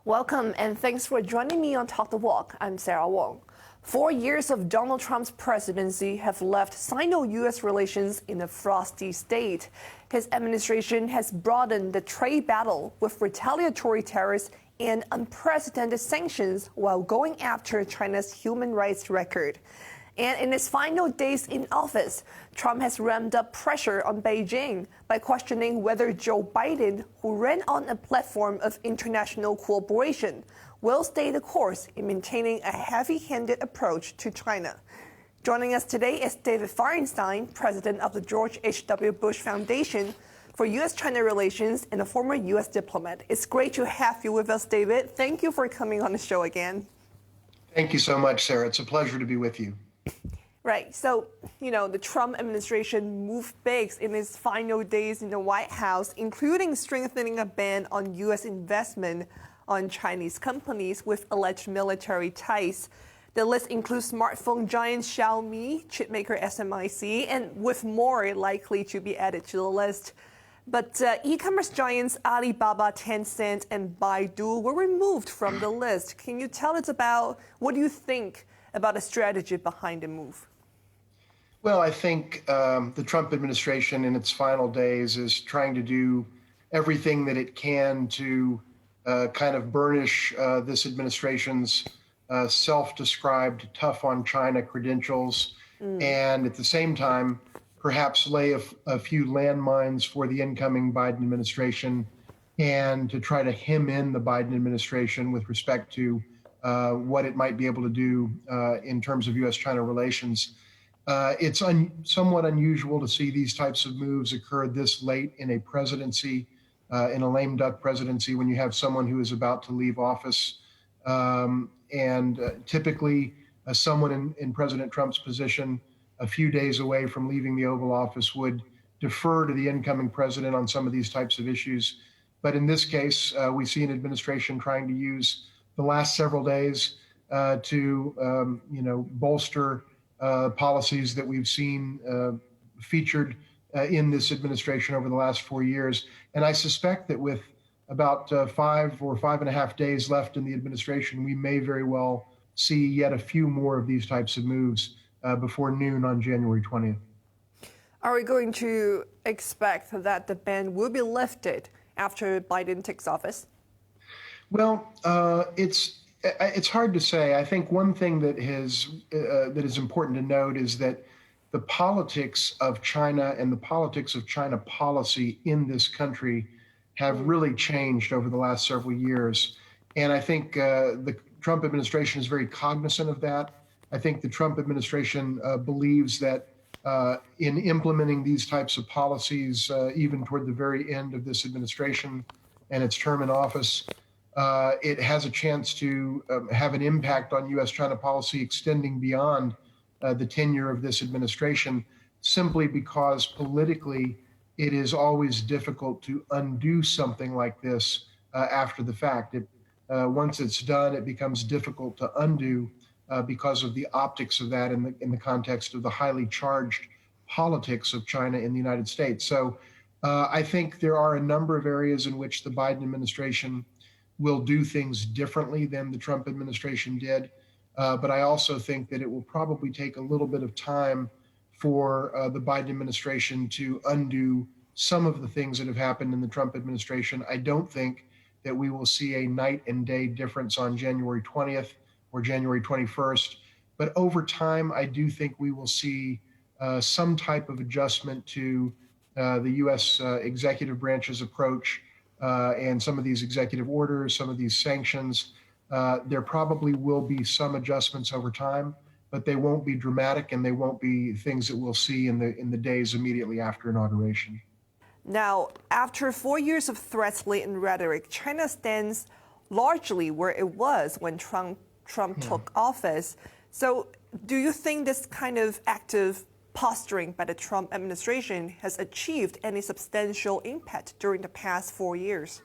Welcome and thanks for joining me on Talk the Walk. I'm Sarah Wong. 4 years of Donald Trump's presidency have left Sino-U.S. relations in a frosty state. His administration has broadened the trade battle with retaliatory tariffs and unprecedented sanctions while going after China's human rights record. And in his final days in office, Trump has ramped up pressure on Beijing by questioning whether Joe Biden, who ran on a platform of international cooperation, will stay the course in maintaining a heavy-handed approach to China. Joining us today is David Firestein, president of the George H.W. Bush Foundation for U.S.-China Relations and a former U.S. diplomat. It's great to have you with us, David. Thank you for coming on the show again. Thank you so much, Sarah. It's a pleasure to be with you. Right. So, the Trump administration moved big in its final days in the White House, including strengthening a ban on U.S. investment on Chinese companies with alleged military ties. The list includes smartphone giant Xiaomi, chipmaker SMIC, and with more likely to be added to the list. But e-commerce giants Alibaba, Tencent, and Baidu were removed from the list. Can you tell us about what do you think about the strategy behind the move? Well, I think the Trump administration in its final days is trying to do everything that it can to kind of burnish this administration's self-described tough on China credentials, and at the same time, perhaps lay a few landmines for the incoming Biden administration and to try to hem in the Biden administration with respect to what it might be able to do in terms of U.S.-China relations. It's somewhat unusual to see these types of moves occur this late in a presidency, in a lame duck presidency, when you have someone who is about to leave office. Typically, someone in President Trump's position, a few days away from leaving the Oval Office, would defer to the incoming president on some of these types of issues. But in this case, we see an administration trying to use the last several days to bolster policies that we've seen featured in this administration over the last 4 years. And I suspect that with about 5 or 5.5 days left in the administration, we may very well see yet a few more of these types of moves before noon on January 20th. Are we going to expect that the ban will be lifted after Biden takes office? Well, it's hard to say. I think one thing that is important to note is that the politics of China and the politics of China policy in this country have really changed over the last several years. And I think the Trump administration is very cognizant of that. I think the Trump administration believes that in implementing these types of policies, even toward the very end of this administration and its term in office, it has a chance to have an impact on U.S.-China policy extending beyond the tenure of this administration, simply because politically it is always difficult to undo something like this after the fact. Once it's done, it becomes difficult to undo because of the optics of that in the context of the highly charged politics of China in the United States. So I think there are a number of areas in which the Biden administration will do things differently than the Trump administration did. But I also think that it will probably take a little bit of time for the Biden administration to undo some of the things that have happened in the Trump administration. I don't think that we will see a night and day difference on January 20th or January 21st. But over time, I do think we will see some type of adjustment to the U.S. Executive branch's approach and some of these executive orders, some of these sanctions. There probably will be some adjustments over time, but they won't be dramatic, and they won't be things that we'll see in the days immediately after inauguration. Now, after 4 years of threats-laden rhetoric, China stands largely where it was when Trump took office. So do you think this kind of active posturing by the Trump administration has achieved any substantial impact during the past 4 years?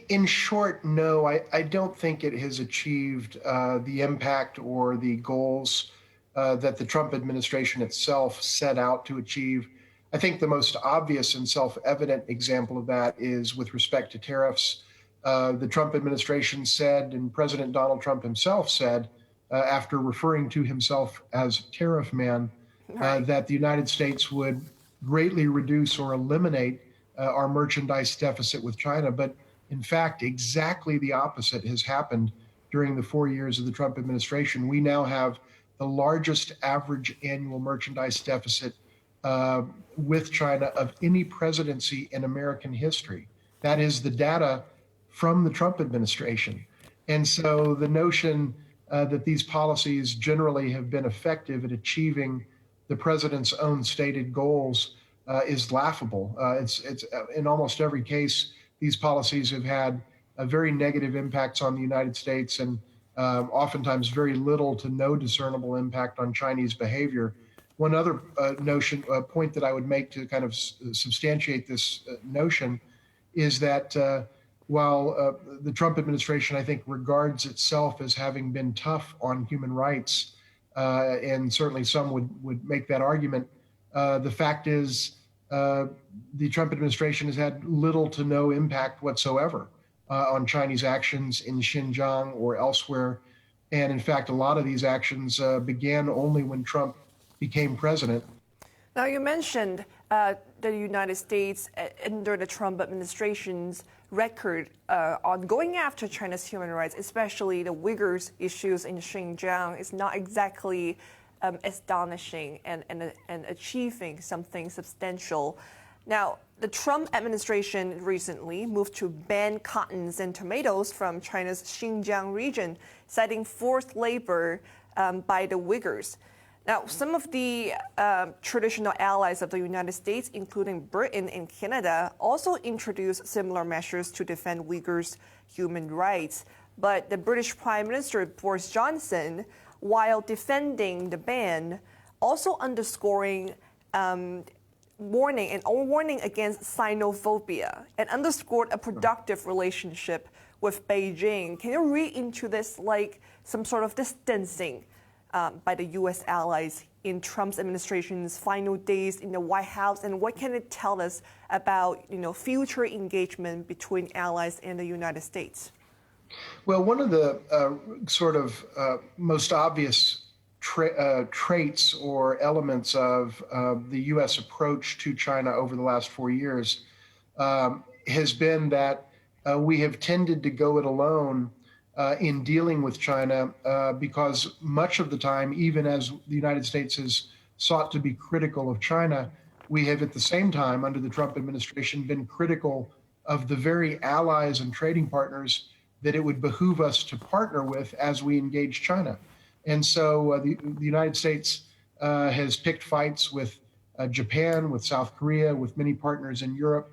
In short, no. I don't think it has achieved the impact or the goals that the Trump administration itself set out to achieve. I think the most obvious and self-evident example of that is with respect to tariffs. The Trump administration said, and President Donald Trump himself said, after referring to himself as tariff man, Right. that the United States would greatly reduce or eliminate our merchandise deficit with China. But in fact, exactly the opposite has happened during the 4 years of the Trump administration. We now have the largest average annual merchandise deficit uh, with China of any presidency in American history. That is the data from the Trump administration. And so the notion that these policies generally have been effective at achieving the president's own stated goals is laughable. It's in almost every case, these policies have had a very negative impacts on the United States and oftentimes very little to no discernible impact on Chinese behavior. One other point that I would make to kind of substantiate this notion is that while the Trump administration, I think, regards itself as having been tough on human rights, and certainly some would make that argument, the fact is the Trump administration has had little to no impact whatsoever on Chinese actions in Xinjiang or elsewhere. And in fact, a lot of these actions began only when Trump became president. Now, you mentioned the United States under the Trump administration's record on going after China's human rights, especially the Uyghurs issues in Xinjiang, is not exactly astonishing and achieving something substantial. Now, the Trump administration recently moved to ban cottons and tomatoes from China's Xinjiang region, citing forced labor by the Uyghurs. Now, some of the traditional allies of the United States, including Britain and Canada, also introduced similar measures to defend Uyghurs' human rights. But the British Prime Minister Boris Johnson, while defending the ban, also underscoring warning against xenophobia and underscored a productive relationship with Beijing. Can you read into this like some sort of distancing by the U.S. allies in Trump's administration's final days in the White House, and what can it tell us about future engagement between allies and the United States? Well, one of the most obvious traits or elements of the U.S. approach to China over the last 4 years has been that we have tended to go it alone in dealing with China because much of the time, even as the United States has sought to be critical of China, we have at the same time, under the Trump administration, been critical of the very allies and trading partners that it would behoove us to partner with as we engage China. And so the United States has picked fights with Japan, with South Korea, with many partners in Europe,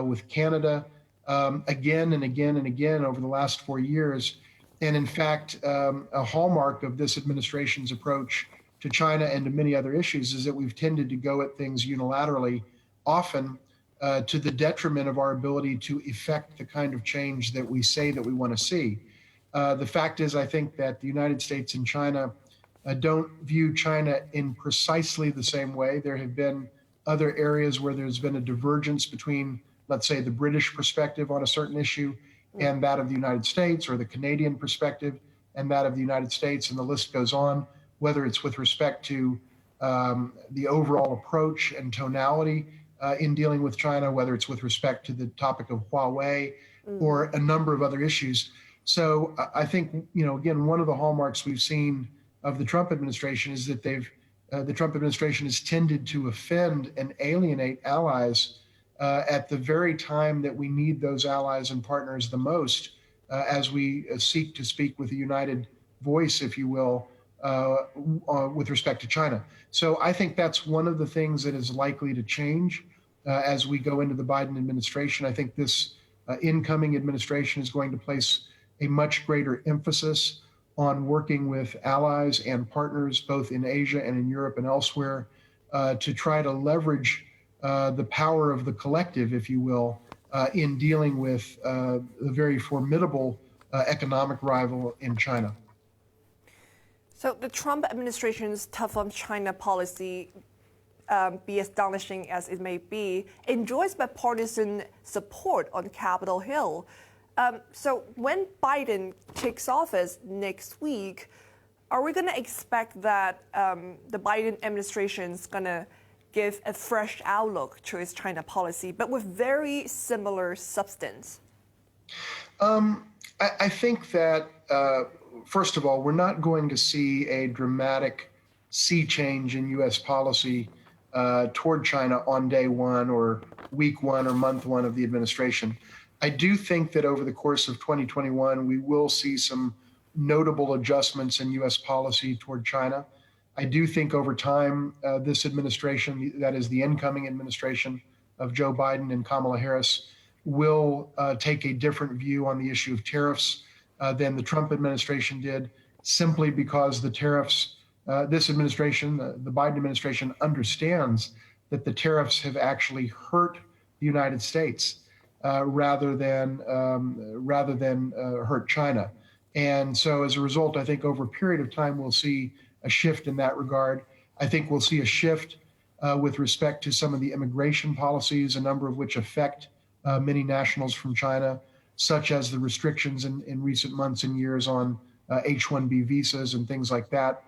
with Canada, again and again and again over the last 4 years. And in fact, a hallmark of this administration's approach to China and to many other issues is that we've tended to go at things unilaterally, often to the detriment of our ability to effect the kind of change that we say that we want to see. The fact is, I think that the United States and China don't view China in precisely the same way. There have been other areas where there's been a divergence between, let's say, the British perspective on a certain issue and that of the United States, or the Canadian perspective and that of the United States, and the list goes on, whether it's with respect to the overall approach and tonality in dealing with China, whether it's with respect to the topic of Huawei or a number of other issues. So I think, again, one of the hallmarks we've seen of the Trump administration is that the Trump administration has tended to offend and alienate allies at the very time that we need those allies and partners the most, as we seek to speak with a united voice, if you will, with respect to China. So I think that's one of the things that is likely to change as we go into the Biden administration. I think this incoming administration is going to place a much greater emphasis on working with allies and partners, both in Asia and in Europe and elsewhere, to try to leverage the power of the collective, if you will, in dealing with the very formidable economic rival in China. So the Trump administration's tough on China policy, be astonishing as it may be, enjoys bipartisan support on Capitol Hill. So when Biden takes office next week, are we going to expect that the Biden administration is going to give a fresh outlook to its China policy, but with very similar substance? I think that, first of all, we're not going to see a dramatic sea change in U.S. policy toward China on day one or week one or month one of the administration. I do think that over the course of 2021, we will see some notable adjustments in U.S. policy toward China. I do think over time, this administration, that is the incoming administration of Joe Biden and Kamala Harris, will take a different view on the issue of tariffs than the Trump administration did, simply because the tariffs, this administration, the Biden administration, understands that the tariffs have actually hurt the United States rather than hurt China. And so as a result, I think over a period of time, we'll see a shift in that regard. I think we'll see a shift with respect to some of the immigration policies, a number of which affect many nationals from China, such as the restrictions in recent months and years on H-1B visas and things like that.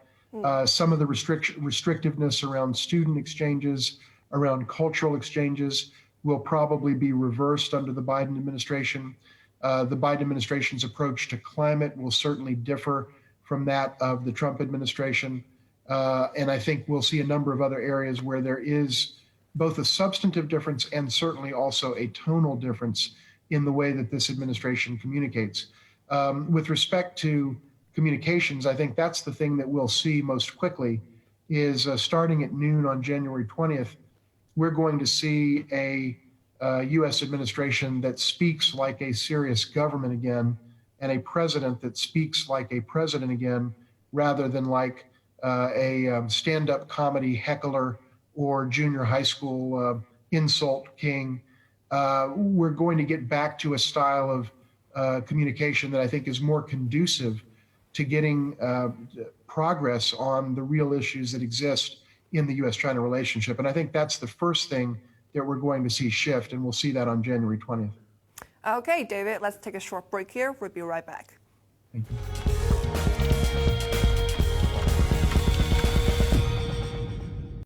Some of the restrictiveness around student exchanges, around cultural exchanges, will probably be reversed under the Biden administration. The Biden administration's approach to climate will certainly differ from that of the Trump administration. And I think we'll see a number of other areas where there is both a substantive difference and certainly also a tonal difference in the way that this administration communicates. With respect to communications, I think that's the thing that we'll see most quickly is starting at noon on January 20th, we're going to see a U.S. administration that speaks like a serious government again and a president that speaks like a president again rather than like a stand-up comedy heckler or junior high school insult king. We're going to get back to a style of communication that I think is more conducive to getting progress on the real issues that exist in the U.S.-China relationship. And I think that's the first thing that we're going to see shift, and we'll see that on January 20th. Okay, David, let's take a short break here. We'll be right back. Thank you.